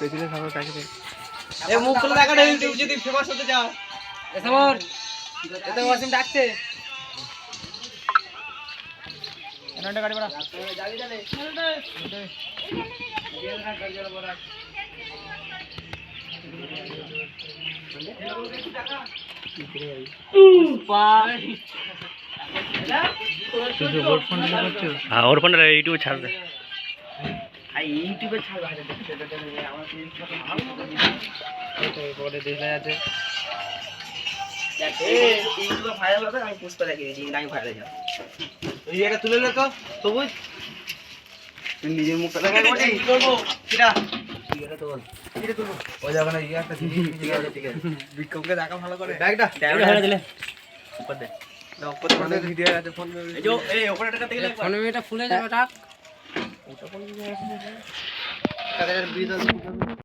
পেছনে সামনে তাকে দে। এ মুখ খুলে দেখা না, ইউটিউব যদি ফেমাস হতে চাও। এসামর এটা ওয়াসিম ডাকছে। এনাটা গাড়ি বড়া যাবি চলে और फोन यूट्यूब छाड़ दे ইউটিউবে ছাড় ভাই দেখতে আমার পরে দেখে আছে ইউটিউবে ভাইরাল হবে, আমি পোস্ট করে রেখে দিই, আমি ভাইরাল যাব। এই এটা তুলে নে তো সবুজ নিজের মুখটা দেখা বলি কি করব কিরা এটা তো বল এটা তো ওই জায়গা না ইয়া একটা ঠিক আছে ঠিক আছে বিক্রমকে দেখা ভালো করে ব্যাগটা ढेला दिले উপর দে না উপর দে ভিডিও আছে ফোন মে এই যে এই ওপরেটা থেকে লাগবে ফোন মে এটা ফুলে যাবে টাক ওটা কোন জায়গায় আছে কাদের বিদ্যুৎ